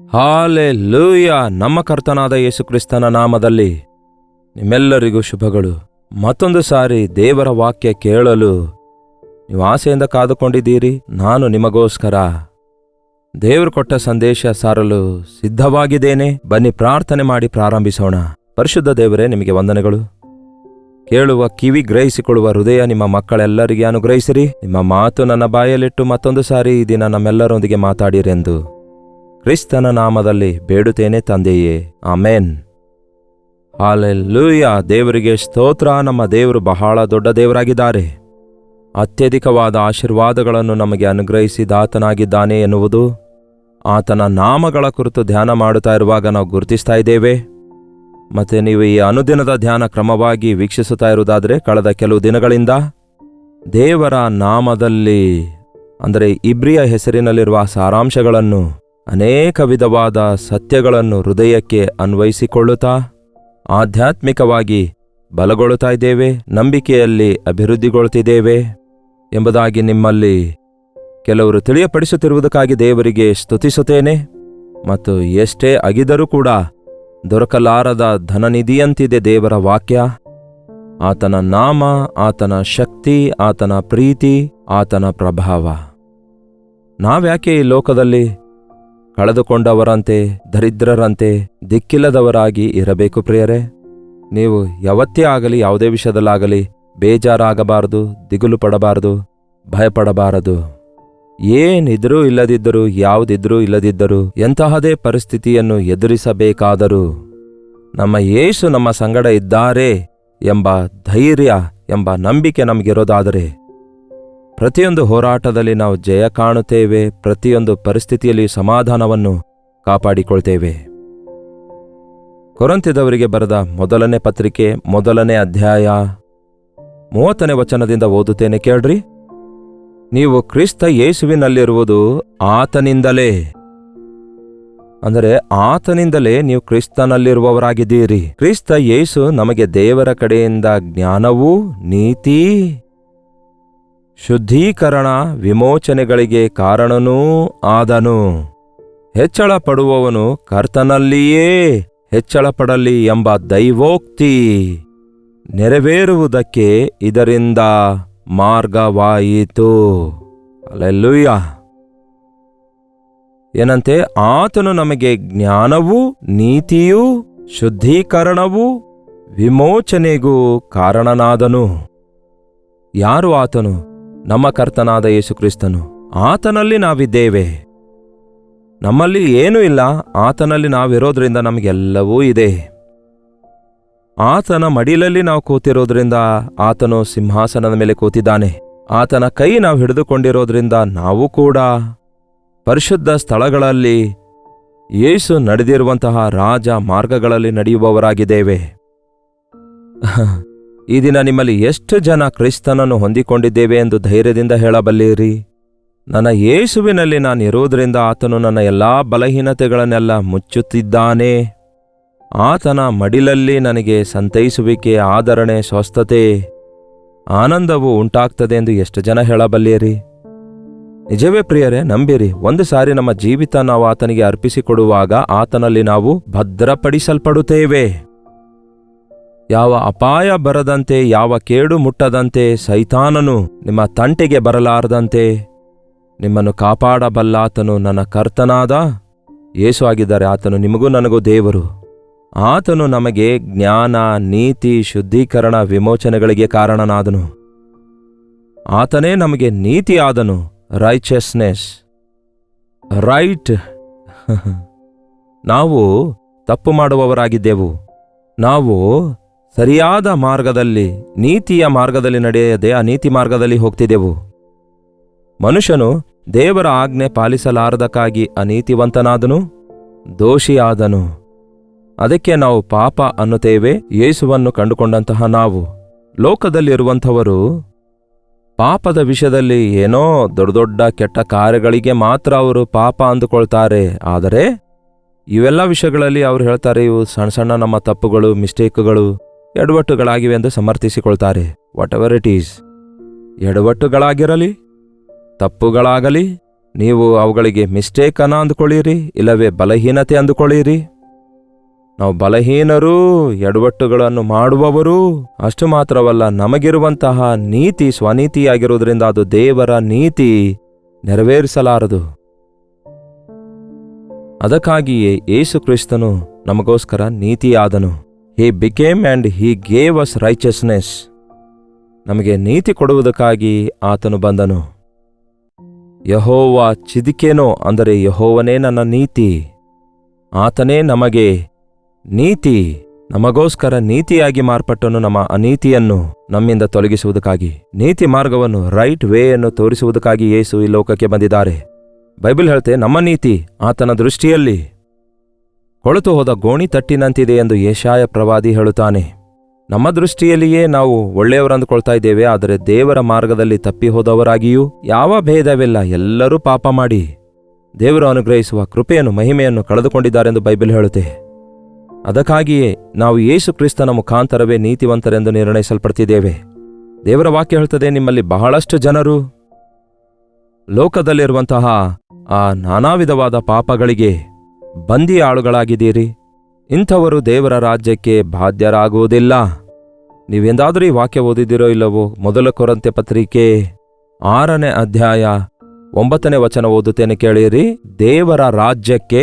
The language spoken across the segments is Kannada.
ಹಾಲೆಲೂಯ. ನಮ್ಮ ಕರ್ತನಾದ ಯೇಸುಕ್ರಿಸ್ತನ ನಾಮದಲ್ಲಿ ನಿಮ್ಮೆಲ್ಲರಿಗೂ ಶುಭಗಳು. ಮತ್ತೊಂದು ಸಾರಿ ದೇವರ ವಾಕ್ಯ ಕೇಳಲು ನೀವು ಆಸೆಯಿಂದ ಕಾದುಕೊಂಡಿದ್ದೀರಿ. ನಾನು ನಿಮಗೋಸ್ಕರ ದೇವರು ಕೊಟ್ಟ ಸಂದೇಶ ಸಾರಲು ಸಿದ್ಧವಾಗಿದ್ದೇನೆ. ಬನ್ನಿ ಪ್ರಾರ್ಥನೆ ಮಾಡಿ ಪ್ರಾರಂಭಿಸೋಣ. ಪರಿಶುದ್ಧ ದೇವರೇ, ನಿಮಗೆ ವಂದನೆಗಳು. ಕೇಳುವ ಕಿವಿ, ಗ್ರಹಿಸಿಕೊಳ್ಳುವ ಹೃದಯ ನಿಮ್ಮ ಮಕ್ಕಳೆಲ್ಲರಿಗೆ ಅನುಗ್ರಹಿಸಿರಿ. ನಿಮ್ಮ ಮಾತು ನನ್ನ ಬಾಯಲ್ಲಿಟ್ಟು ಮತ್ತೊಂದು ಸಾರಿ ಈ ದಿನ ನಮ್ಮೆಲ್ಲರೊಂದಿಗೆ ಮಾತಾಡಿರೆಂದು ಕ್ರಿಸ್ತನ ನಾಮದಲ್ಲಿ ಬೇಡುತ್ತೇನೆ ತಂದೆಯೇ, ಆಮೇನ್. ಹಾಲೆಲೂಯ. ದೇವರಿಗೆ ಸ್ತೋತ್ರ. ನಮ್ಮ ದೇವರು ಬಹಳ ದೊಡ್ಡ ದೇವರಾಗಿದ್ದಾರೆ. ಅತ್ಯಧಿಕವಾದ ಆಶೀರ್ವಾದಗಳನ್ನು ನಮಗೆ ಅನುಗ್ರಹಿಸಿದಾತನಾಗಿದ್ದಾನೆ ಎನ್ನುವುದು ಆತನ ನಾಮಗಳ ಕುರಿತು ಧ್ಯಾನ ಮಾಡುತ್ತಾ ಇರುವಾಗ ನಾವು ಗುರುತಿಸ್ತಾ ಇದ್ದೇವೆ. ಮತ್ತು ನೀವು ಈ ಅನುದಿನದ ಧ್ಯಾನ ಕ್ರಮವಾಗಿ ವೀಕ್ಷಿಸುತ್ತಾ ಇರುವುದಾದರೆ, ಕಳೆದ ಕೆಲವು ದಿನಗಳಿಂದ ದೇವರ ನಾಮದಲ್ಲಿ ಅಂದರೆ ಇಬ್ರಿಯ ಹೆಸರಿನಲ್ಲಿರುವ ಸಾರಾಂಶಗಳನ್ನು, ಅನೇಕ ವಿಧವಾದ ಸತ್ಯಗಳನ್ನು ಹೃದಯಕ್ಕೆ ಅನ್ವಯಿಸಿಕೊಳ್ಳುತ್ತಾ ಆಧ್ಯಾತ್ಮಿಕವಾಗಿ ಬಲಗೊಳ್ಳುತ್ತಾ ಇದ್ದೇವೆ, ನಂಬಿಕೆಯಲ್ಲಿ ಅಭಿವೃದ್ಧಿಗೊಳ್ಳುತ್ತಿದ್ದೇವೆ ಎಂಬುದಾಗಿ ನಿಮ್ಮಲ್ಲಿ ಕೆಲವರು ತಿಳಿಯಪಡಿಸುತ್ತಿರುವುದಕ್ಕಾಗಿ ದೇವರಿಗೆ ಸ್ತುತಿಸುತ್ತೇನೆ. ಮತ್ತು ಎಷ್ಟೇ ಅಗಿದರೂ ಕೂಡ ದೊರಕಲಾರದ ಧನನಿಧಿಯಂತಿದೆ ದೇವರ ವಾಕ್ಯ. ಆತನ ನಾಮ, ಆತನ ಶಕ್ತಿ, ಆತನ ಪ್ರೀತಿ, ಆತನ ಪ್ರಭಾವ. ನಾವ್ಯಾಕೆ ಈ ಲೋಕದಲ್ಲಿ ಕಳೆದುಕೊಂಡವರಂತೆ, ದರಿದ್ರರಂತೆ, ದಿಕ್ಕಿಲ್ಲದವರಾಗಿ ಇರಬೇಕು ಪ್ರಿಯರೇ? ನೀವು ಯಾವತ್ತೇ ಆಗಲಿ, ಯಾವುದೇ ವಿಷಯದಲ್ಲಾಗಲಿ ಬೇಜಾರಾಗಬಾರದು, ದಿಗುಲು ಪಡಬಾರದು, ಭಯಪಡಬಾರದು. ಏನಿದ್ರೂ ಇಲ್ಲದಿದ್ದರೂ, ಯಾವುದಿದ್ರೂ ಇಲ್ಲದಿದ್ದರೂ, ಎಂತಹದೇ ಪರಿಸ್ಥಿತಿಯನ್ನು ಎದುರಿಸಬೇಕಾದರೂ ನಮ್ಮ ಯೇಸು ನಮ್ಮ ಸಂಗಡ ಇದ್ದಾರೆ ಎಂಬ ಧೈರ್ಯ, ಎಂಬ ನಂಬಿಕೆ ನಮಗಿರೋದಾದರೆ ಪ್ರತಿಯೊಂದು ಹೋರಾಟದಲ್ಲಿ ನಾವು ಜಯ ಕಾಣುತ್ತೇವೆ. ಪ್ರತಿಯೊಂದು ಪರಿಸ್ಥಿತಿಯಲ್ಲಿ ಸಮಾಧಾನವನ್ನು ಕಾಪಾಡಿಕೊಳ್ತೇವೆ. ಕೊರಿಂಥದವರಿಗೆ ಬರೆದ ಮೊದಲನೇ ಪತ್ರಿಕೆ 1ನೇ ಅಧ್ಯಾಯ 30ನೇ ವಚನದಿಂದ ಓದುತ್ತೇನೆ, ಕೇಳ್ರಿ. ನೀವು ಕ್ರಿಸ್ತ ಯೇಸುವಿನಲ್ಲಿರುವುದು ಆತನಿಂದಲೇ, ಅಂದರೆ ಆತನಿಂದಲೇ ನೀವು ಕ್ರಿಸ್ತನಲ್ಲಿರುವವರಾಗಿದ್ದೀರಿ. ಕ್ರಿಸ್ತ ಯೇಸು ನಮಗೆ ದೇವರ ಕಡೆಯಿಂದ ಜ್ಞಾನವೂ ನೀತಿ, ಶುದ್ಧೀಕರಣ, ವಿಮೋಚನೆಗಳಿಗೆ ಕಾರಣನೂ ಆದನು. ಹೆಚ್ಚಳ ಪಡುವವನು ಕರ್ತನಲ್ಲಿಯೇ ಹೆಚ್ಚಳ ಪಡಲಿ ಎಂಬ ದೈವೋಕ್ತಿ ನೆರವೇರುವುದಕ್ಕೆ ಇದರಿಂದ ಮಾರ್ಗವಾಯಿತು. ಹಲ್ಲೆಲೂಯಾ. ಏನಂತೆ? ಆತನು ನಮಗೆ ಜ್ಞಾನವೂ ನೀತಿಯೂ ಶುದ್ಧೀಕರಣವೂ ವಿಮೋಚನೆಗೂ ಕಾರಣನಾದನು. ಯಾರು ಆತನು? ನಮ್ಮ ಕರ್ತನಾದ ಯೇಸುಕ್ರಿಸ್ತನು. ಆತನಲ್ಲಿ ನಾವಿದ್ದೇವೆ. ನಮ್ಮಲ್ಲಿ ಏನೂ ಇಲ್ಲ, ಆತನಲ್ಲಿ ನಾವಿರೋದ್ರಿಂದ ನಮಗೆಲ್ಲವೂ ಇದೆ. ಆತನ ಮಡಿಲಲ್ಲಿ ನಾವು ಕೂತಿರೋದ್ರಿಂದ ಆತನು ಸಿಂಹಾಸನದ ಮೇಲೆ ಕೂತಿದ್ದಾನೆ. ಆತನ ಕೈ ನಾವು ಹಿಡಿದುಕೊಂಡಿರೋದ್ರಿಂದ ನಾವು ಕೂಡ ಪರಿಶುದ್ಧ ಸ್ಥಳಗಳಲ್ಲಿ ಯೇಸು ನಡೆದಿರುವಂತಹ ರಾಜ ಮಾರ್ಗಗಳಲ್ಲಿ ನಡೆಯುವವರಾಗಿದ್ದೇವೆ. ಈ ದಿನ ನಿಮ್ಮಲ್ಲಿ ಎಷ್ಟು ಜನ ಕ್ರಿಸ್ತನನ್ನು ಹೊಂದಿಕೊಂಡಿದ್ದೇವೆ ಎಂದು ಧೈರ್ಯದಿಂದ ಹೇಳಬಲ್ಲಿರಿ? ನನ್ನ ಯೇಸುವಿನಲ್ಲಿ ನಾನು ಇರುವುದರಿಂದ ಆತನು ನನ್ನ ಎಲ್ಲಾ ಬಲಹೀನತೆಗಳನ್ನೆಲ್ಲ ಮುಚ್ಚುತ್ತಿದ್ದಾನೆ. ಆತನ ಮಡಿಲಲ್ಲಿ ನನಗೆ ಸಂತೈಸುವಿಕೆ, ಆದರಣೆ, ಸ್ವಸ್ಥತೆ, ಆನಂದವು ಉಂಟಾಗ್ತದೆ ಎಂದು ಎಷ್ಟು ಜನ ಹೇಳಬಲ್ಲಿರಿ? ನಿಜವೇ ಪ್ರಿಯರೇ, ನಂಬಿರಿ. ಒಂದು ಸಾರಿ ನಮ್ಮ ಜೀವಿತ ನಾವು ಆತನಿಗೆ ಅರ್ಪಿಸಿಕೊಡುವಾಗ ಆತನಲ್ಲಿ ನಾವು ಭದ್ರಪಡಿಸಲ್ಪಡುತ್ತೇವೆ. ಯಾವ ಅಪಾಯ ಬರದಂತೆ, ಯಾವ ಕೇಡು ಮುಟ್ಟದಂತೆ, ಸೈತಾನನು ನಿಮ್ಮ ತಂಟೆಗೆ ಬರಲಾರದಂತೆ ನಿಮ್ಮನ್ನು ಕಾಪಾಡಬಲ್ಲಾತನು ನನ್ನ ಕರ್ತನಾದ ಯೇಸು ಆಗಿದ್ದಾರೆ. ಆತನು ನಿಮಗೂ ನನಗೂ ದೇವರು. ಆತನು ನಮಗೆ ಜ್ಞಾನ, ನೀತಿ, ಶುದ್ಧೀಕರಣ, ವಿಮೋಚನೆಗಳಿಗೆ ಕಾರಣನಾದನು. ಆತನೇ ನಮಗೆ ನೀತಿ ಆದನು. Righteousness, right. ನಾವು ತಪ್ಪು ಮಾಡುವವರಾಗಿದ್ದೆವು. ನಾವು ಸರಿಯಾದ ಮಾರ್ಗದಲ್ಲಿ, ನೀತಿಯ ಮಾರ್ಗದಲ್ಲಿ ನಡೆಯದೆ ಅನೀತಿ ಮಾರ್ಗದಲ್ಲಿ ಹೋಗ್ತಿದ್ದೆವು. ಮನುಷ್ಯನು ದೇವರ ಆಜ್ಞೆ ಪಾಲಿಸಲಾರದಕ್ಕಾಗಿ ಅನೀತಿವಂತನಾದನು, ದೋಷಿಯಾದನು. ಅದಕ್ಕೆ ನಾವು ಪಾಪ ಅನ್ನುತ್ತೇವೆ. ಯೇಸುವನ್ನು ಕಂಡುಕೊಂಡಂತಹ ನಾವು, ಲೋಕದಲ್ಲಿರುವಂಥವರು ಪಾಪದ ವಿಷಯದಲ್ಲಿ ಏನೋ ದೊಡ್ಡ ದೊಡ್ಡ ಕೆಟ್ಟ ಕಾರ್ಯಗಳಿಗೆ ಮಾತ್ರ ಅವರು ಪಾಪ ಅಂದುಕೊಳ್ತಾರೆ. ಆದರೆ ಇವೆಲ್ಲ ವಿಷಯಗಳಲ್ಲಿ ಅವರು ಹೇಳ್ತಾರೆ, ಇವು ಸಣ್ಣ ಸಣ್ಣ ನಮ್ಮ ತಪ್ಪುಗಳು, ಮಿಸ್ಟೇಕುಗಳು, ಎಡವಟ್ಟುಗಳಾಗಿವೆ ಎಂದು ಸಮರ್ಥಿಸಿಕೊಳ್ತಾರೆ. ವಾಟ್ ಎವರ್ ಇಟ್ ಈಸ್, ಎಡವಟ್ಟುಗಳಾಗಿರಲಿ, ತಪ್ಪುಗಳಾಗಲಿ, ನೀವು ಅವುಗಳಿಗೆ ಮಿಸ್ಟೇಕ್ ಅನ್ನ ಅಂದುಕೊಳ್ಳಿರಿ, ಇಲ್ಲವೇ ಬಲಹೀನತೆ ಅಂದುಕೊಳ್ಳಿರಿ. ನಾವು ಬಲಹೀನರೂ, ಎಡವಟ್ಟುಗಳನ್ನು ಮಾಡುವವರು. ಅಷ್ಟು ಮಾತ್ರವಲ್ಲ, ನಮಗಿರುವಂತಹ ನೀತಿ ಸ್ವನೀತಿಯಾಗಿರುವುದರಿಂದ ಅದು ದೇವರ ನೀತಿ ನೆರವೇರಿಸಲಾರದು. ಅದಕ್ಕಾಗಿಯೇ ಯೇಸು ಕ್ರಿಸ್ತನು ನಮಗೋಸ್ಕರ ನೀತಿಯಾದನು. He became and he gave us righteousness. ನಮಗೆ ನೀತಿ ಕೊಡುವುದಕ್ಕಾಗಿ ಆತನು ಬಂದನು. ಯೆಹೋವ ಚಿದಿಕೇನೋ, ಅಂದರೆ ಯೆಹೋವನೇ ನನ್ನ ನೀತಿ. ಆತನೇ ನಮಗೆ ನೀತಿ, ನಮಗೋಸ್ಕರ ನೀತಿಯಾಗಿ ಮಾರ್ಪಟ್ಟನು. ನಮ್ಮ ಅನೀತಿಯನ್ನು ನಮ್ಮಿಂದ ತೊಲಗಿಸುವುದಕ್ಕಾಗಿ, ನೀತಿ ಮಾರ್ಗವನ್ನು, ರೈಟ್ ವೇಯನ್ನು ತೋರಿಸುವುದಕ್ಕಾಗಿ ಯೇಸು ಈ ಲೋಕಕ್ಕೆ ಬಂದಿದ್ದಾರೆ. ಬೈಬಲ್ ಹೇಳ್ತೆ, ನಮ್ಮ ನೀತಿ ಆತನ ದೃಷ್ಟಿಯಲ್ಲಿ ಕೊಳೆತು ಹೋದ ಗೋಣಿ ತಟ್ಟಿನಂತಿದೆ ಎಂದು ಯೆಶಾಯ ಪ್ರವಾದಿ ಹೇಳುತ್ತಾನೆ. ನಮ್ಮ ದೃಷ್ಟಿಯಲ್ಲಿಯೇ ನಾವು ಒಳ್ಳೆಯವರಂದುಕೊಳ್ತಾ ಇದ್ದೇವೆ, ಆದರೆ ದೇವರ ಮಾರ್ಗದಲ್ಲಿ ತಪ್ಪಿ ಹೋದವರಾಗಿಯೂ ಯಾವ ಭೇದವಿಲ್ಲ. ಎಲ್ಲರೂ ಪಾಪ ಮಾಡಿ ದೇವರು ಅನುಗ್ರಹಿಸುವ ಕೃಪೆಯನ್ನು, ಮಹಿಮೆಯನ್ನು ಕಳೆದುಕೊಂಡಿದ್ದಾರೆಂದು ಬೈಬಲ್ ಹೇಳುತ್ತೆ. ಅದಕ್ಕಾಗಿಯೇ ನಾವು ಯೇಸು ಕ್ರಿಸ್ತನ ಮುಖಾಂತರವೇ ನೀತಿವಂತರೆಂದು ನಿರ್ಣಯಿಸಲ್ಪಡ್ತಿದ್ದೇವೆ. ದೇವರ ವಾಕ್ಯ ಹೇಳ್ತದೆ, ನಿಮ್ಮಲ್ಲಿ ಬಹಳಷ್ಟು ಜನರು ಲೋಕದಲ್ಲಿರುವಂತಹ ಆ ನಾನಾ ವಿಧವಾದ ಪಾಪಗಳಿಗೆ ಬಂದಿ ಆಳುಗಳಾಗಿದ್ದೀರಿ. ಇಂಥವರು ದೇವರ ರಾಜ್ಯಕ್ಕೆ ಬಾಧ್ಯರಾಗುವುದಿಲ್ಲ. ನೀವೆಂದಾದರೂ ಈ ವಾಕ್ಯ ಓದಿದಿರೋ ಇಲ್ಲವೋ? ಮೊದಲ ಕೊರಿಂಥ್ಯ ಪತ್ರಿಕೆ 6ನೇ ಅಧ್ಯಾಯ 9ನೇ ವಚನ ಓದುತ್ತೇನೆ, ಕೇಳಿರಿ. ದೇವರ ರಾಜ್ಯಕ್ಕೆ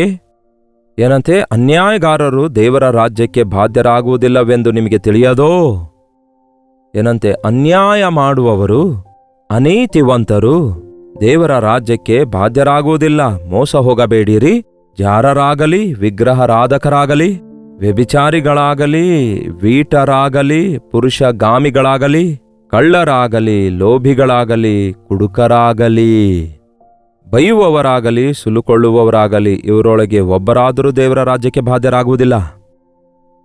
ಏನಂತೆ? ಅನ್ಯಾಯಗಾರರು ದೇವರ ರಾಜ್ಯಕ್ಕೆ ಬಾಧ್ಯರಾಗುವುದಿಲ್ಲವೆಂದು ನಿಮಗೆ ತಿಳಿಯದೋ? ಏನಂತೆ? ಅನ್ಯಾಯ ಮಾಡುವವರು, ಅನೀತಿವಂತರು ದೇವರ ರಾಜ್ಯಕ್ಕೆ ಬಾಧ್ಯರಾಗುವುದಿಲ್ಲ. ಮೋಸ ಹೋಗಬೇಡಿರಿ. ಜಾರರಾಗಲಿ, ವಿಗ್ರಹಾರಾಧಕರಾಗಲಿ, ವ್ಯಭಿಚಾರಿಗಳಾಗಲಿ, ವೀಟರಾಗಲಿ, ಪುರುಷಗಾಮಿಗಳಾಗಲಿ, ಕಳ್ಳರಾಗಲಿ, ಲೋಭಿಗಳಾಗಲಿ, ಕುಡುಕರಾಗಲಿ, ಬೈಯುವವರಾಗಲಿ, ಸುಲುಕೊಳ್ಳುವವರಾಗಲಿ, ಇವರೊಳಗೆ ಒಬ್ಬರಾದರೂ ದೇವರ ರಾಜ್ಯಕ್ಕೆ ಬಾಧ್ಯರಾಗುವುದಿಲ್ಲ.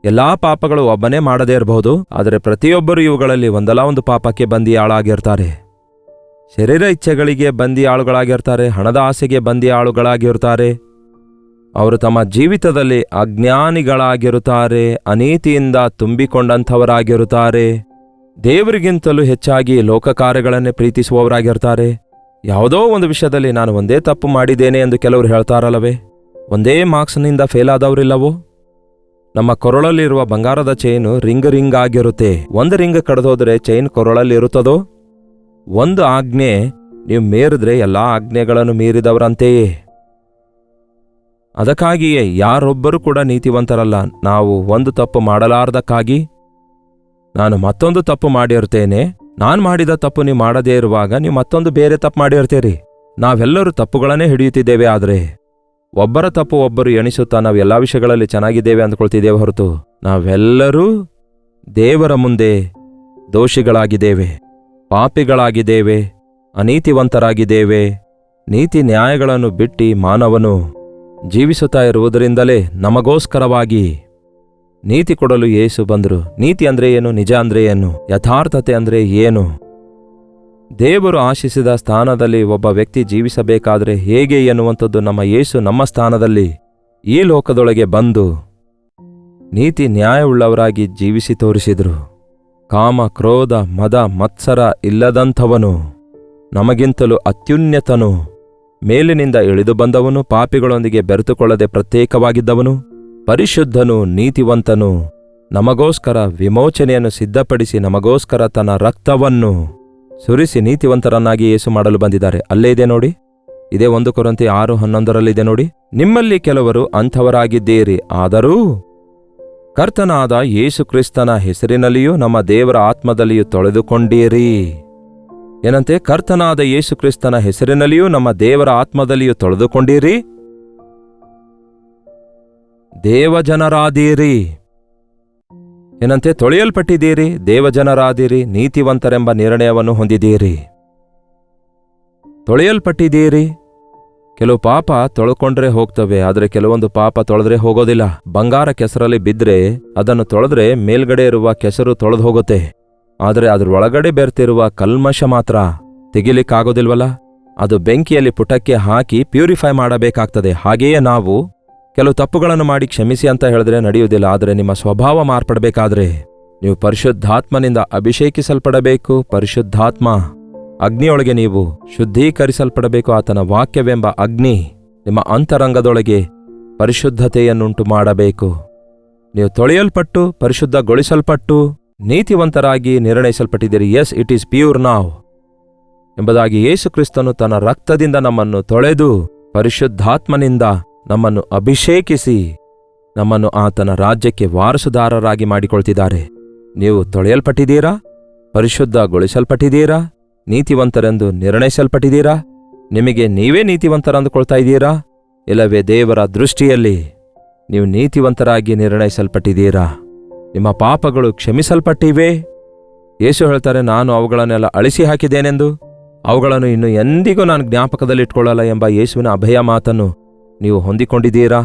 ಎಲ್ಲಾ ಪಾಪಗಳು ಒಬ್ಬನೇ ಮಾಡದೇ ಇರಬಹುದು, ಆದರೆ ಪ್ರತಿಯೊಬ್ಬರು ಇವುಗಳಲ್ಲಿ ಒಂದಲ್ಲ ಒಂದು ಪಾಪಕ್ಕೆ ಬಂದಿ ಆಳಾಗಿರ್ತಾರೆ. ಶರೀರ ಇಚ್ಛೆಗಳಿಗೆ ಬಂದಿ ಆಳುಗಳಾಗಿರ್ತಾರೆ, ಹಣದ ಆಸೆಗೆ ಬಂದಿ ಆಳುಗಳಾಗಿರ್ತಾರೆ. ಅವರು ತಮ್ಮ ಜೀವಿತದಲ್ಲಿ ಅಜ್ಞಾನಿಗಳಾಗಿರುತ್ತಾರೆ, ಅನೀತಿಯಿಂದ ತುಂಬಿಕೊಂಡಂಥವರಾಗಿರುತ್ತಾರೆ. ದೇವರಿಗಿಂತಲೂ ಹೆಚ್ಚಾಗಿ ಲೋಕ ಕಾರ್ಯಗಳನ್ನೇ ಪ್ರೀತಿಸುವವರಾಗಿರ್ತಾರೆ. ಯಾವುದೋ ಒಂದು ವಿಷಯದಲ್ಲಿ ನಾನು ಒಂದೇ ತಪ್ಪು ಮಾಡಿದ್ದೇನೆ ಎಂದು ಕೆಲವರು ಹೇಳ್ತಾರಲ್ಲವೇ? ಒಂದೇ ಮಾರ್ಕ್ಸ್ನಿಂದ ಫೇಲ್ ಆದವರಿಲ್ಲವೋ? ನಮ್ಮ ಕೊರಳಲ್ಲಿರುವ ಬಂಗಾರದ ಚೈನು ರಿಂಗ್ ಆಗಿರುತ್ತೆ. ಒಂದು ರಿಂಗ್ ಕಳೆದೋದ್ರೆ ಚೈನ್ ಕೊರಳಲ್ಲಿರುತ್ತದೋ? ಒಂದು ಆಜ್ಞೆ ನೀವು ಮೀರಿದ್ರೆ ಎಲ್ಲಾ ಆಜ್ಞೆಗಳನ್ನು ಮೀರಿದವರಂತೆಯೇ. ಅದಕ್ಕಾಗಿಯೇ ಯಾರೊಬ್ಬರೂ ಕೂಡ ನೀತಿವಂತರಲ್ಲ. ನಾವು ಒಂದು ತಪ್ಪು ಮಾಡಲಾರ್ದಕ್ಕಾಗಿ ನಾನು ಮತ್ತೊಂದು ತಪ್ಪು ಮಾಡಿರ್ತೇನೆ, ನಾನು ಮಾಡಿದ ತಪ್ಪು ನೀವು ಮಾಡದೇ ಇರುವಾಗ ನೀವು ಮತ್ತೊಂದು ಬೇರೆ ತಪ್ಪು ಮಾಡಿರ್ತೀರಿ. ನಾವೆಲ್ಲರೂ ತಪ್ಪುಗಳನ್ನೇ ಹಿಡಿಯುತ್ತಿದ್ದೇವೆ, ಆದರೆ ಒಬ್ಬರ ತಪ್ಪು ಒಬ್ಬರು ಎಣಿಸುತ್ತಾ ನಾವು ಎಲ್ಲ ವಿಷಯಗಳಲ್ಲಿ ಚೆನ್ನಾಗಿದ್ದೇವೆ ಅಂದ್ಕೊಳ್ತಿದ್ದೇವೆ ಹೊರತು ನಾವೆಲ್ಲರೂ ದೇವರ ಮುಂದೆ ದೋಷಿಗಳಾಗಿದ್ದೇವೆ, ಪಾಪಿಗಳಾಗಿದ್ದೇವೆ, ಅನೀತಿವಂತರಾಗಿದ್ದೇವೆ. ನೀತಿ ನ್ಯಾಯಗಳನ್ನು ಬಿಟ್ಟು ಮಾನವನು ಜೀವಿಸುತ್ತಾ ಇರುವುದರಿಂದಲೇ ನಮಗೋಸ್ಕರವಾಗಿ ನೀತಿ ಕೊಡಲು ಯೇಸು ಬಂದರು. ನೀತಿ ಅಂದ್ರೆ ಏನು? ನಿಜ ಅಂದ್ರೆ ಏನು? ಯಥಾರ್ಥತೆ ಅಂದ್ರೆ ಏನು? ದೇವರು ಆಶಿಸಿದ ಸ್ಥಾನದಲ್ಲಿ ಒಬ್ಬ ವ್ಯಕ್ತಿ ಜೀವಿಸಬೇಕಾದ್ರೆ ಹೇಗೆ ಎನ್ನುವಂಥದ್ದು ನಮ್ಮ ಯೇಸು ನಮ್ಮ ಸ್ಥಾನದಲ್ಲಿ ಈ ಲೋಕದೊಳಗೆ ಬಂದು ನೀತಿ ನ್ಯಾಯವುಳ್ಳವರಾಗಿ ಜೀವಿಸಿ ತೋರಿಸಿದರು. ಕಾಮ, ಕ್ರೋಧ, ಮದ, ಮತ್ಸರ ಇಲ್ಲದಂಥವನು, ನಮಗಿಂತಲೂ ಅತ್ಯುನ್ನತನು, ಮೇಲಿನಿಂದ ಇಳಿದು ಬಂದವನು, ಪಾಪಿಗಳೊಂದಿಗೆ ಬೆರೆತುಕೊಳ್ಳದೆ ಪ್ರತ್ಯೇಕವಾಗಿದ್ದವನು, ಪರಿಶುದ್ಧನು, ನೀತಿವಂತನು, ನಮಗೋಸ್ಕರ ವಿಮೋಚನೆಯನ್ನು ಸಿದ್ಧಪಡಿಸಿ ನಮಗೋಸ್ಕರ ತನ್ನ ರಕ್ತವನ್ನು ಸುರಿಸಿ ನೀತಿವಂತರನ್ನಾಗಿ ಯೇಸು ಮಾಡಲು ಬಂದಿದ್ದಾರೆ. ಅಲ್ಲೇ ಇದೆ ನೋಡಿ, ಇದೇ 1 ಕೊರಿಂಥಿ 6:11 ನೋಡಿ. ನಿಮ್ಮಲ್ಲಿ ಕೆಲವರು ಅಂಥವರಾಗಿದ್ದೀರಿ, ಆದರೂ ಕರ್ತನಾದ ಯೇಸು ಕ್ರಿಸ್ತನ ಹೆಸರಿನಲ್ಲಿಯೂ ನಮ್ಮ ದೇವರ ಆತ್ಮದಲ್ಲಿಯೂ ತೊಳೆದುಕೊಂಡಿರಿ. ಏನಂತೆ? ಕರ್ತನಾದ ಯೇಸು ಕ್ರಿಸ್ತನ ಹೆಸರಿನಲ್ಲಿಯೂ ನಮ್ಮ ದೇವರ ಆತ್ಮದಲ್ಲಿಯೂ ತೊಳೆದುಕೊಂಡಿರಿ, ದೇವಜನರಾದೀರಿ. ಏನಂತೆ? ತೊಳೆಯಲ್ಪಟ್ಟಿದ್ದೀರಿ, ದೇವಜನರಾದಿರಿ, ನೀತಿವಂತರೆಂಬ ನಿರ್ಣಯವನ್ನು ಹೊಂದಿದ್ದೀರಿ. ತೊಳೆಯಲ್ಪಟ್ಟಿದ್ದೀರಿ. ಕೆಲವು ಪಾಪ ತೊಳ್ಕೊಂಡ್ರೆ ಹೋಗ್ತವೆ, ಆದರೆ ಕೆಲವೊಂದು ಪಾಪ ತೊಳೆದ್ರೆ ಹೋಗೋದಿಲ್ಲ. ಬಂಗಾರ ಕೆಸರಲ್ಲಿ ಬಿದ್ದರೆ ಅದನ್ನು ತೊಳೆದ್ರೆ ಮೇಲ್ಗಡೆ ಇರುವ ಕೆಸರು ತೊಳೆದು ಹೋಗುತ್ತೆ, ಆದರೆ ಅದ್ರ ಒಳಗಡೆ ಬೆರ್ತಿರುವ ಕಲ್ಮಶ ಮಾತ್ರ ತೆಗಿಲಿಕ್ಕಾಗೋದಿಲ್ವಲ್ಲ? ಅದು ಬೆಂಕಿಯಲ್ಲಿ ಪುಟಕ್ಕೆ ಹಾಕಿ ಪ್ಯೂರಿಫೈ ಮಾಡಬೇಕಾಗ್ತದೆ. ಹಾಗೆಯೇ ನಾವು ಕೆಲವು ತಪ್ಪುಗಳನ್ನು ಮಾಡಿ ಕ್ಷಮಿಸಿ ಅಂತ ಹೇಳಿದ್ರೆ ನಡೆಯುವುದಿಲ್ಲ. ಆದರೆ ನಿಮ್ಮ ಸ್ವಭಾವ ಮಾರ್ಪಡಬೇಕಾದ್ರೆ ನೀವು ಪರಿಶುದ್ಧಾತ್ಮನಿಂದ ಅಭಿಷೇಕಿಸಲ್ಪಡಬೇಕು. ಪರಿಶುದ್ಧಾತ್ಮ ಅಗ್ನಿಯೊಳಗೆ ನೀವು ಶುದ್ಧೀಕರಿಸಲ್ಪಡಬೇಕು. ಆತನ ವಾಕ್ಯವೆಂಬ ಅಗ್ನಿ ನಿಮ್ಮ ಅಂತರಂಗದೊಳಗೆ ಪರಿಶುದ್ಧತೆಯನ್ನುಂಟು ಮಾಡಬೇಕು. ನೀವು ತೊಳೆಯಲ್ಪಟ್ಟು ಪರಿಶುದ್ಧಗೊಳಿಸಲ್ಪಟ್ಟು ನೀತಿವಂತರಾಗಿ ನಿರ್ಣಯಿಸಲ್ಪಟ್ಟಿದ್ದೀರಿ. ಎಸ್, ಇಟ್ ಈಸ್ ಪ್ಯೂರ್ ನಾವ್ ಎಂಬುದಾಗಿ ಯೇಸು ಕ್ರಿಸ್ತನು ತನ್ನ ರಕ್ತದಿಂದ ನಮ್ಮನ್ನು ತೊಳೆದು ಪರಿಶುದ್ಧಾತ್ಮನಿಂದ ನಮ್ಮನ್ನು ಅಭಿಷೇಕಿಸಿ ನಮ್ಮನ್ನು ಆತನ ರಾಜ್ಯಕ್ಕೆ ವಾರಸುದಾರರಾಗಿ ಮಾಡಿಕೊಳ್ತಿದ್ದಾರೆ. ನೀವು ತೊಳೆಯಲ್ಪಟ್ಟಿದ್ದೀರಾ? ಪರಿಶುದ್ಧಗೊಳಿಸಲ್ಪಟ್ಟಿದ್ದೀರಾ? ನೀತಿವಂತರೆಂದು ನಿರ್ಣಯಿಸಲ್ಪಟ್ಟಿದ್ದೀರಾ? ನಿಮಗೆ ನೀವೇ ನೀತಿವಂತರಂದುಕೊಳ್ತಾ ಇದ್ದೀರಾ? ಇಲ್ಲವೇ ದೇವರ ದೃಷ್ಟಿಯಲ್ಲಿ ನೀವು ನೀತಿವಂತರಾಗಿ ನಿರ್ಣಯಿಸಲ್ಪಟ್ಟಿದ್ದೀರಾ? ನಿಮ್ಮ ಪಾಪಗಳು ಕ್ಷಮಿಸಲ್ಪಟ್ಟಿವೆ? ಯೇಸು ಹೇಳ್ತಾರೆ, ನಾನು ಅವುಗಳನ್ನೆಲ್ಲ ಅಳಿಸಿ ಹಾಕಿದ್ದೇನೆಂದು, ಅವುಗಳನ್ನು ಇನ್ನು ಎಂದಿಗೂ ನಾನು ಜ್ಞಾಪಕದಲ್ಲಿಟ್ಕೊಳ್ಳಲ್ಲ ಎಂಬ ಯೇಸುವಿನ ಅಭಯ ಮಾತನ್ನು ನೀವು ಹೊಂದಿಕೊಂಡಿದ್ದೀರಾ?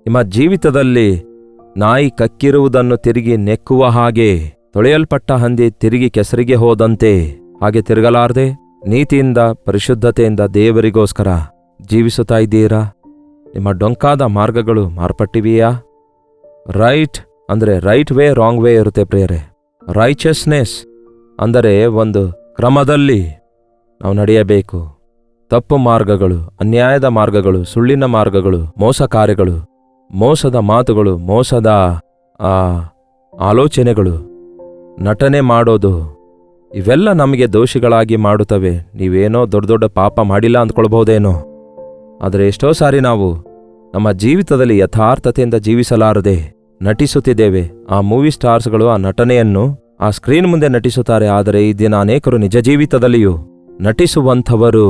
ನಿಮ್ಮ ಜೀವಿತದಲ್ಲಿ ನಾಯಿ ಕಕ್ಕಿರುವುದನ್ನು ತಿರುಗಿ ನೆಕ್ಕುವ ಹಾಗೆ, ತೊಳೆಯಲ್ಪಟ್ಟ ಹಂದಿ ತಿರುಗಿ ಕೆಸರಿಗೆ ಹೋದಂತೆ ಹಾಗೆ ತಿರುಗಲಾರದೆ ನೀತಿಯಿಂದ ಪರಿಶುದ್ಧತೆಯಿಂದ ದೇವರಿಗೋಸ್ಕರ ಜೀವಿಸುತ್ತಾ ಇದ್ದೀರಾ? ನಿಮ್ಮ ಡೊಂಕಾದ ಮಾರ್ಗಗಳು ಮಾರ್ಪಟ್ಟಿವೆಯಾ? ರೈಟ್ ಅಂದರೆ ರೈಟ್ ವೇ, ರಾಂಗ್ ವೇ ಇರುತ್ತೆ ಪ್ರಿಯರೇ. ರೈಚಸ್ನೆಸ್ ಅಂದರೆ ಒಂದು ಕ್ರಮದಲ್ಲಿ ನಾವು ನಡೆಯಬೇಕು. ತಪ್ಪು ಮಾರ್ಗಗಳು, ಅನ್ಯಾಯದ ಮಾರ್ಗಗಳು, ಸುಳ್ಳಿನ ಮಾರ್ಗಗಳು, ಮೋಸ ಕಾರ್ಯಗಳು, ಮೋಸದ ಮಾತುಗಳು, ಮೋಸದ ಆಲೋಚನೆಗಳು, ನಟನೆ ಮಾಡೋದು, ಇವೆಲ್ಲ ನಮಗೆ ದೋಷಿಗಳಾಗಿ ಮಾಡುತ್ತವೆ. ನೀವೇನೋ ದೊಡ್ಡ ದೊಡ್ಡ ಪಾಪ ಮಾಡಿಲ್ಲ ಅಂದ್ಕೊಳ್ಬಹುದೇನೋ, ಆದರೆ ಎಷ್ಟೋ ಸಾರಿ ನಾವು ನಮ್ಮ ಜೀವಿತದಲ್ಲಿ ಯಥಾರ್ಥತೆಯಿಂದ ಜೀವಿಸಲಾರದೆ ನಟಿಸುತ್ತಿದ್ದೇವೆ. ಆ ಮೂವಿ ಸ್ಟಾರ್ಸ್ಗಳು ಆ ನಟನೆಯನ್ನು ಆ ಸ್ಕ್ರೀನ್ ಮುಂದೆ ನಟಿಸುತ್ತಾರೆ. ಆದರೆ ಈ ದಿನ ಅನೇಕರು ನಿಜ ಜೀವಿತದಲ್ಲಿಯೂ ನಟಿಸುವಂಥವರು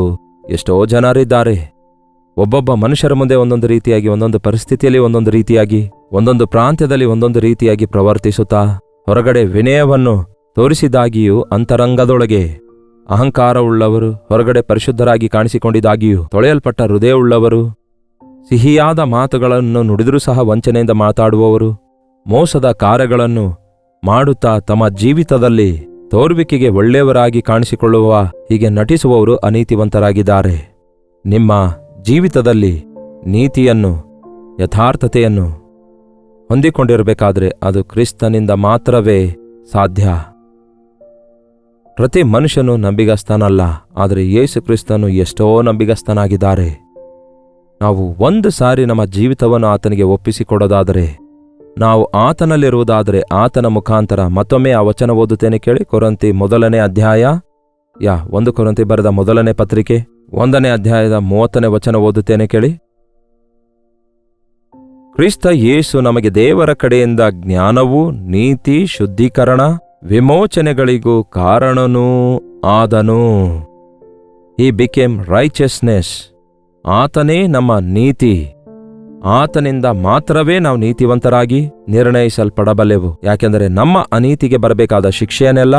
ಎಷ್ಟೋ ಜನರಿದ್ದಾರೆ. ಒಬ್ಬೊಬ್ಬ ಮನುಷ್ಯರ ಮುಂದೆ ಒಂದೊಂದು ರೀತಿಯಾಗಿ, ಒಂದೊಂದು ಪರಿಸ್ಥಿತಿಯಲ್ಲಿ ಒಂದೊಂದು ರೀತಿಯಾಗಿ, ಒಂದೊಂದು ಪ್ರಾಂತ್ಯದಲ್ಲಿ ಒಂದೊಂದು ರೀತಿಯಾಗಿ ಪ್ರವರ್ತಿಸುತ್ತಾ ಹೊರಗಡೆ ವಿನಯವನ್ನು ತೋರಿಸಿದಾಗಿಯೂ ಅಂತರಂಗದೊಳಗೆ ಅಹಂಕಾರವುಳ್ಳವರು, ಹೊರಗಡೆ ಪರಿಶುದ್ಧರಾಗಿ ಕಾಣಿಸಿಕೊಂಡಿದ್ದಾಗಿಯೂ ತೊಳೆಯಲ್ಪಟ್ಟ ಹೃದಯವುಳ್ಳವರು, ಸಿಹಿಯಾದ ಮಾತುಗಳನ್ನು ನುಡಿದರೂ ಸಹ ವಂಚನೆಯಿಂದ ಮಾತಾಡುವವರು, ಮೋಸದ ಕಾರ್ಯಗಳನ್ನು ಮಾಡುತ್ತಾ ತಮ್ಮ ಜೀವಿತದಲ್ಲಿ ತೋರುವಿಕೆಗೆ ಒಳ್ಳೆಯವರಾಗಿ ಕಾಣಿಸಿಕೊಳ್ಳುವ ಹೀಗೆ ನಟಿಸುವವರು ಅನೀತಿವಂತರಾಗಿದ್ದಾರೆ. ನಿಮ್ಮ ಜೀವಿತದಲ್ಲಿ ನೀತಿಯನ್ನು, ಯಥಾರ್ಥತೆಯನ್ನು ಹೊಂದಿಕೊಂಡಿರಬೇಕಾದ್ರೆ ಅದು ಕ್ರಿಸ್ತನಿಂದ ಮಾತ್ರವೇ ಸಾಧ್ಯ. ಪ್ರತಿ ಮನುಷ್ಯನು ನಂಬಿಗಸ್ತನಲ್ಲ, ಆದರೆ ಯೇಸು ಕ್ರಿಸ್ತನು ಎಷ್ಟೋ ನಂಬಿಗಸ್ತನಾಗಿದ್ದಾರೆ. ನಾವು ಒಂದು ಸಾರಿ ನಮ್ಮ ಜೀವಿತವನ್ನು ಆತನಿಗೆ ಒಪ್ಪಿಸಿಕೊಡೋದಾದರೆ, ನಾವು ಆತನಲ್ಲಿರುವುದಾದರೆ ಆತನ ಮುಖಾಂತರ ಮತ್ತೊಮ್ಮೆ ಆ ವಚನ ಓದುತ್ತೇನೆ ಕೇಳಿ. ಕೊರಂತಿ 1ನೇ ಅಧ್ಯಾಯ, 1 ಕೊರಂತಿ ಬರೆದ 1ನೇ ಪತ್ರಿಕೆ 1ನೇ ಅಧ್ಯಾಯದ 30ನೇ ವಚನ ಓದುತ್ತೇನೆ ಕೇಳಿ. ಕ್ರಿಸ್ತ ಯೇಸು ನಮಗೆ ದೇವರ ಕಡೆಯಿಂದ ಜ್ಞಾನವೂ ನೀತಿ, ಶುದ್ಧೀಕರಣ, ವಿಮೋಚನೆಗಳಿಗೂ ಕಾರಣನೂ ಆದನು. ಹಿ ಬಿಕೇಮ್ ರೈಚಸ್ನೆಸ್. ಆತನೇ ನಮ್ಮ ನೀತಿ. ಆತನಿಂದ ಮಾತ್ರವೇ ನಾವು ನೀತಿವಂತರಾಗಿ ನಿರ್ಣಯಿಸಲ್ಪಡಬಲ್ಲೆವು. ಯಾಕೆಂದರೆ ನಮ್ಮ ಅನೀತಿಗೆ ಬರಬೇಕಾದ ಶಿಕ್ಷೆಯನ್ನೆಲ್ಲ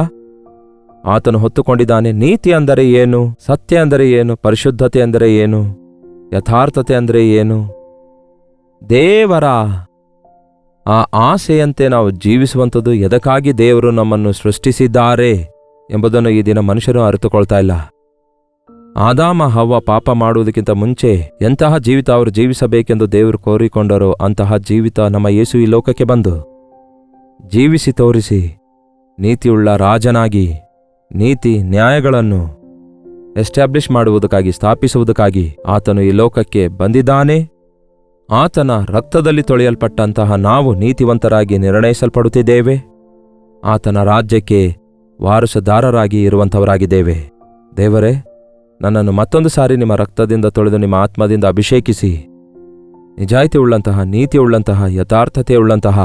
ಆತನು ಹೊತ್ತುಕೊಂಡಿದ್ದಾನೆ. ನೀತಿ ಅಂದರೆ ಏನು? ಸತ್ಯ ಅಂದರೆ ಏನು? ಪರಿಶುದ್ಧತೆ ಅಂದರೆ ಏನು? ಯಥಾರ್ಥತೆ ಅಂದರೆ ಏನು? ದೇವರ ಆ ಆಸೆಯಂತೆ ನಾವು ಜೀವಿಸುವಂಥದ್ದು, ಎದಕ್ಕಾಗಿ ದೇವರು ನಮ್ಮನ್ನು ಸೃಷ್ಟಿಸಿದ್ದಾರೆ ಎಂಬುದನ್ನು ಈ ದಿನ ಮನುಷ್ಯರು ಅರಿತುಕೊಳ್ತಾ ಇಲ್ಲ. ಆದಾಮ ಹವ್ವ ಪಾಪ ಮಾಡುವುದಕ್ಕಿಂತ ಮುಂಚೆ ಎಂತಹ ಜೀವಿತ ಅವರು ಜೀವಿಸಬೇಕೆಂದು ದೇವರು ಕೋರಿಕೊಂಡರೋ ಅಂತಹ ಜೀವಿತ ನಮ್ಮ ಯೇಸು ಈ ಲೋಕಕ್ಕೆ ಬಂದು ಜೀವಿಸಿ ತೋರಿಸಿ ನೀತಿಯುಳ್ಳ ರಾಜನಾಗಿ ನೀತಿ ನ್ಯಾಯಗಳನ್ನು ಎಸ್ಟಾಬ್ಲಿಷ್ ಮಾಡುವುದಕ್ಕಾಗಿ, ಸ್ಥಾಪಿಸುವುದಕ್ಕಾಗಿ ಆತನು ಈ ಲೋಕಕ್ಕೆ ಬಂದಿದ್ದಾನೆ. ಆತನ ರಕ್ತದಲ್ಲಿ ತೊಳೆಯಲ್ಪಟ್ಟಂತಹ ನಾವು ನೀತಿವಂತರಾಗಿ ನಿರ್ಣಯಿಸಲ್ಪಡುತ್ತಿದ್ದೇವೆ. ಆತನ ರಾಜ್ಯಕ್ಕೆ ವಾರಸುದಾರರಾಗಿ ಇರುವಂಥವರಾಗಿದ್ದೇವೆ. ದೇವರೇ, ನನ್ನನ್ನು ಮತ್ತೊಂದು ಸಾರಿ ನಿಮ್ಮ ರಕ್ತದಿಂದ ತೊಳೆದು ನಿಮ್ಮ ಆತ್ಮದಿಂದ ಅಭಿಷೇಕಿಸಿ ನಿಜಾಯಿತಿಯುಳ್ಳಂತಹ, ನೀತಿಯುಳ್ಳಂತಹ, ಯಥಾರ್ಥತೆಯುಳ್ಳಂತಹ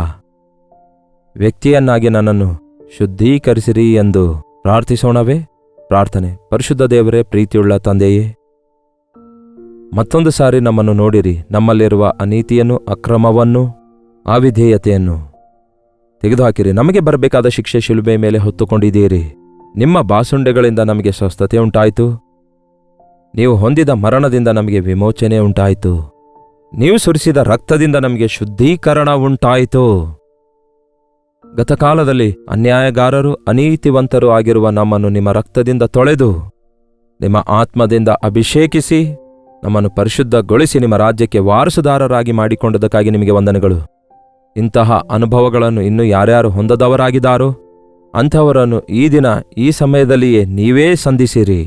ವ್ಯಕ್ತಿಯನ್ನಾಗಿ ನನ್ನನ್ನು ಶುದ್ಧೀಕರಿಸಿರಿ ಎಂದು ಪ್ರಾರ್ಥಿಸೋಣವೇ? ಪ್ರಾರ್ಥನೆ. ಪರಿಶುದ್ಧ ದೇವರೇ, ಪ್ರೀತಿಯುಳ್ಳ ತಂದೆಯೇ, ಮತ್ತೊಂದು ಸಾರಿ ನಮ್ಮನ್ನು ನೋಡಿರಿ. ನಮ್ಮಲ್ಲಿರುವ ಅನೀತಿಯನ್ನು, ಅಕ್ರಮವನ್ನು, ಅವಿಧೇಯತೆಯನ್ನು ತೆಗೆದುಹಾಕಿರಿ. ನಮಗೆ ಬರಬೇಕಾದ ಶಿಕ್ಷೆ ಶಿಲುಬೆ ಮೇಲೆ ಹೊತ್ತುಕೊಂಡಿದ್ದೀರಿ. ನಿಮ್ಮ ಬಾಸುಂಡೆಗಳಿಂದ ನಮಗೆ ಸ್ವಸ್ಥತೆ ಉಂಟಾಯಿತು. ನೀವು ಹೊಂದಿದ ಮರಣದಿಂದ ನಮಗೆ ವಿಮೋಚನೆ ಉಂಟಾಯಿತು. ನೀವು ಸುರಿಸಿದ ರಕ್ತದಿಂದ ನಮಗೆ ಶುದ್ಧೀಕರಣ ಉಂಟಾಯಿತು. ಗತಕಾಲದಲ್ಲಿ ಅನ್ಯಾಯಗಾರರು, ಅನೀತಿವಂತರು ಆಗಿರುವ ನಮ್ಮನ್ನು ನಿಮ್ಮ ರಕ್ತದಿಂದ ತೊಳೆದು ನಿಮ್ಮ ಆತ್ಮದಿಂದ ಅಭಿಷೇಕಿಸಿ ನಮ್ಮನ್ನು ಪರಿಶುದ್ಧಗೊಳಿಸಿ ನಿಮ್ಮ ರಾಜ್ಯಕ್ಕೆ ವಾರಸುದಾರರಾಗಿ ಮಾಡಿಕೊಂಡದಕ್ಕಾಗಿ ನಿಮಗೆ ವಂದನೆಗಳು. ಇಂತಹ ಅನುಭವಗಳನ್ನು ಇನ್ನೂ ಯಾರ್ಯಾರು ಹೊಂದದವರಾಗಿದ್ದಾರೋ ಅಂಥವರನ್ನು ಈ ದಿನ ಈ ಸಮಯದಲ್ಲಿಯೇ ನೀವೇ ಸಂಧಿಸಿರಿ.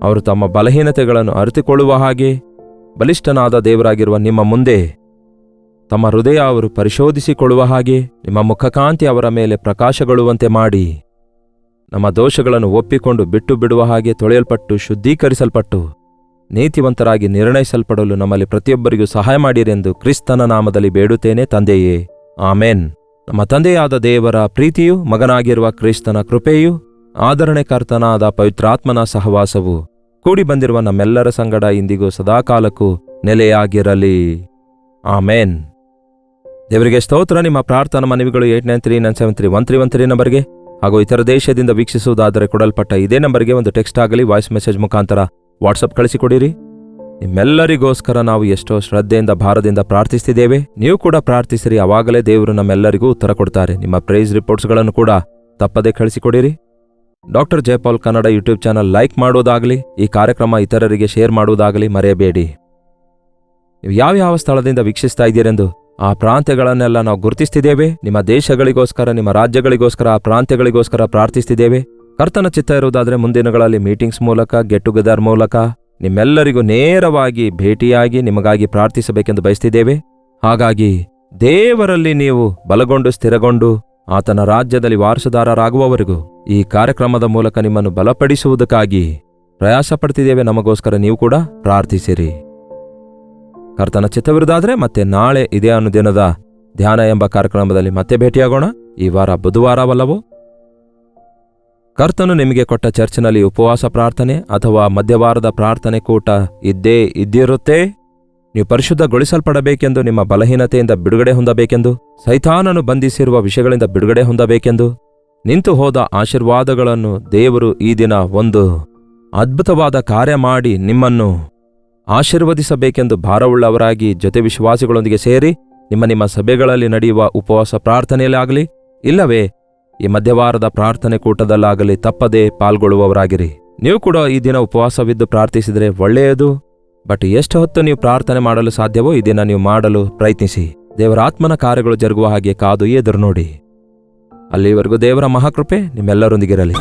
ಅವರು ತಮ್ಮ ಬಲಹೀನತೆಗಳನ್ನು ಅರಿತುಕೊಳ್ಳುವ ಹಾಗೆ ಬಲಿಷ್ಠನಾದ ದೇವರಾಗಿರುವ ನಿಮ್ಮ ಮುಂದೆ ತಮ್ಮ ಹೃದಯ ಅವರು ಪರಿಶೋಧಿಸಿಕೊಳ್ಳುವ ಹಾಗೆ ನಿಮ್ಮ ಮುಖಕಾಂತಿ ಅವರ ಮೇಲೆ ಪ್ರಕಾಶಗೊಳ್ಳುವಂತೆ ಮಾಡಿ, ನಮ್ಮ ದೋಷಗಳನ್ನು ಒಪ್ಪಿಕೊಂಡು ಬಿಟ್ಟು ಬಿಡುವ ಹಾಗೆ ತೊಳೆಯಲ್ಪಟ್ಟು ಶುದ್ಧೀಕರಿಸಲ್ಪಟ್ಟು ನೀತಿವಂತರಾಗಿ ನಿರ್ಣಯಿಸಲ್ಪಡಲು ನಮ್ಮಲ್ಲಿ ಪ್ರತಿಯೊಬ್ಬರಿಗೂ ಸಹಾಯ ಮಾಡಿರೆಂದು ಕ್ರಿಸ್ತನ ನಾಮದಲ್ಲಿ ಬೇಡುತ್ತೇನೆ ತಂದೆಯೇ, ಆಮೇನ್. ನಮ್ಮ ತಂದೆಯಾದ ದೇವರ ಪ್ರೀತಿಯೂ ಮಗನಾಗಿರುವ ಕ್ರಿಸ್ತನ ಕೃಪೆಯೂ ಆದರಣೆಕರ್ತನಾದ ಪವಿತ್ರಾತ್ಮನ ಸಹವಾಸವು ಕೂಡಿ ಬಂದಿರುವ ನಮ್ಮೆಲ್ಲರ ಸಂಗಡ ಇಂದಿಗೂ ಸದಾಕಾಲಕ್ಕೂ ನೆಲೆಯಾಗಿರಲಿ. ಆಮೇನ್. ದೇವರಿಗೆ ಸ್ತೋತ್ರ. ನಿಮ್ಮ ಪ್ರಾರ್ಥನಾ ಮನವಿಗಳು 8939731313 ನಂಬರ್ಗೆ ಹಾಗೂ ಇತರ ದೇಶದಿಂದ ವೀಕ್ಷಿಸುವುದಾದರೆ ಕೊಡಲ್ಪಟ್ಟ ಇದೇ ನಂಬರ್ಗೆ ಒಂದು ಟೆಕ್ಸ್ಟ್ ಆಗಲಿ ವಾಯ್ಸ್ ಮೆಸೇಜ್ ಮುಖಾಂತರ ವಾಟ್ಸಪ್ ಕಳಿಸಿಕೊಡಿರಿ. ನಿಮ್ಮೆಲ್ಲರಿಗೋಸ್ಕರ ನಾವು ಎಷ್ಟೋ ಶ್ರದ್ಧೆಯಿಂದ ಭಾರದಿಂದ ಪ್ರಾರ್ಥಿಸ್ತಿದ್ದೇವೆ. ನೀವು ಕೂಡ ಪ್ರಾರ್ಥಿಸಿರಿ, ಆವಾಗಲೇ ದೇವರು ನಮ್ಮೆಲ್ಲರಿಗೂ ಉತ್ತರ ಕೊಡ್ತಾರೆ. ನಿಮ್ಮ ಪ್ರೈಸ್ ರಿಪೋರ್ಟ್ಸ್ಗಳನ್ನು ಕೂಡ ತಪ್ಪದೇ ಕಳಿಸಿಕೊಡಿರಿ. Doctor Jayapal Kannada YouTube channel like ಮಾಡುವುದಾಗಲಿ, ಈ ಕಾರ್ಯಕ್ರಮ ಇತರರಿಗೆ ಶೇರ್ ಮಾಡುವುದಾಗಲಿ ಮರೆಯಬೇಡಿ. ನೀವು ಯಾವ ಸ್ಥಳದಿಂದ ವೀಕ್ಷಿಸ್ತಾ ಇದ್ದೀರೆಂದು ಆ ಪ್ರಾಂತ್ಯಗಳನ್ನೆಲ್ಲ ನಾವು ಗುರುತಿಸ್ತಿದ್ದೇವೆ. ನಿಮ್ಮ ದೇಶಗಳಿಗೋಸ್ಕರ, ನಿಮ್ಮ ರಾಜ್ಯಗಳಿಗೋಸ್ಕರ, ಆ ಪ್ರಾಂತ್ಯಗಳಿಗೋಸ್ಕರ ಪ್ರಾರ್ಥಿಸ್ತಿದ್ದೇವೆ. ಕರ್ತನ ಚಿತ್ತ ಇರುವುದಾದರೆ ಮುಂದಿನಗಳಲ್ಲಿ ಮೀಟಿಂಗ್ಸ್ ಮೂಲಕ, ಗೆಟ್ ಟುಗೆದರ್ ಮೂಲಕ ನಿಮ್ಮೆಲ್ಲರಿಗೂ ನೇರವಾಗಿ ಭೇಟಿಯಾಗಿ ನಿಮಗಾಗಿ ಪ್ರಾರ್ಥಿಸಬೇಕೆಂದು ಬಯಸ್ತಿದ್ದೇವೆ. ಹಾಗಾಗಿ ದೇವರಲ್ಲಿ ನೀವು ಬಲಗೊಂಡು ಸ್ಥಿರಗೊಂಡು ಆತನ ರಾಜ್ಯದಲ್ಲಿ ವಾರಸುದಾರರಾಗುವವರೆಗೂ ಈ ಕಾರ್ಯಕ್ರಮದ ಮೂಲಕ ನಿಮ್ಮನ್ನು ಬಲಪಡಿಸುವುದಕ್ಕಾಗಿ ಪ್ರಯಾಸ ಪಡ್ತಿದ್ದೇವೆ. ನಮಗೋಸ್ಕರ ನೀವು ಕೂಡ ಪ್ರಾರ್ಥಿಸಿರಿ. ಕರ್ತನ ಚಿತ್ತವಿರುವುದಾದರೆ ಮತ್ತೆ ನಾಳೆ ಇದೇ ಅನುದಿನದ ಧ್ಯಾನ ಎಂಬ ಕಾರ್ಯಕ್ರಮದಲ್ಲಿ ಮತ್ತೆ ಭೇಟಿಯಾಗೋಣ. ಈ ವಾರ ಬುಧವಾರವಲ್ಲವೋ? ಕರ್ತನು ನಿಮಗೆ ಕೊಟ್ಟ ಚರ್ಚ್ನಲ್ಲಿ ಉಪವಾಸ ಪ್ರಾರ್ಥನೆ ಅಥವಾ ಮಧ್ಯವಾರದ ಪ್ರಾರ್ಥನೆ ಕೂಟ ಇದ್ದಿರುತ್ತೆ. ನೀವು ಪರಿಶುದ್ಧಗೊಳಿಸಲ್ಪಡಬೇಕೆಂದು, ನಿಮ್ಮ ಬಲಹೀನತೆಯಿಂದ ಬಿಡುಗಡೆ ಹೊಂದಬೇಕೆಂದು, ಸೈತಾನನು ಬಂಧಿಸಿರುವ ವಿಷಯಗಳಿಂದ ಬಿಡುಗಡೆ ಹೊಂದಬೇಕೆಂದು, ನಿಂತು ಹೋದ ಆಶೀರ್ವಾದಗಳನ್ನು ದೇವರು ಈ ದಿನ ಒಂದು ಅದ್ಭುತವಾದ ಕಾರ್ಯ ಮಾಡಿ ನಿಮ್ಮನ್ನು ಆಶೀರ್ವದಿಸಬೇಕೆಂದು ಭಾರವುಳ್ಳವರಾಗಿ ಜೊತೆ ವಿಶ್ವಾಸಿಗಳೊಂದಿಗೆ ಸೇರಿ ನಿಮ್ಮ ಸಭೆಗಳಲ್ಲಿ ನಡೆಯುವ ಉಪವಾಸ ಪ್ರಾರ್ಥನೆಯಲ್ಲಾಗಲಿ ಇಲ್ಲವೇ ಈ ಮಧ್ಯವಾರದ ಪ್ರಾರ್ಥನೆ ಕೂಟದಲ್ಲಾಗಲಿ ತಪ್ಪದೇ ಪಾಲ್ಗೊಳ್ಳುವವರಾಗಿರಿ. ನೀವು ಕೂಡ ಈ ದಿನ ಉಪವಾಸವಿದ್ದು ಪ್ರಾರ್ಥಿಸಿದರೆ ಒಳ್ಳೆಯದು. ಬಟ್ ಎಷ್ಟು ಹೊತ್ತು ನೀವು ಪ್ರಾರ್ಥನೆ ಮಾಡಲು ಸಾಧ್ಯವೋ ಈ ದಿನ ನೀವು ಮಾಡಲು ಪ್ರಯತ್ನಿಸಿ. ದೇವರ ಆತ್ಮನ ಕಾರ್ಯಗಳು ಜರುಗುವ ಹಾಗೆ ಕಾದು ಎದುರು ನೋಡಿ. ಅಲ್ಲಿವರೆಗೂ ದೇವರ ಮಹಾಕೃಪೆ ನಿಮ್ಮೆಲ್ಲರೊಂದಿಗಿರಲಿ.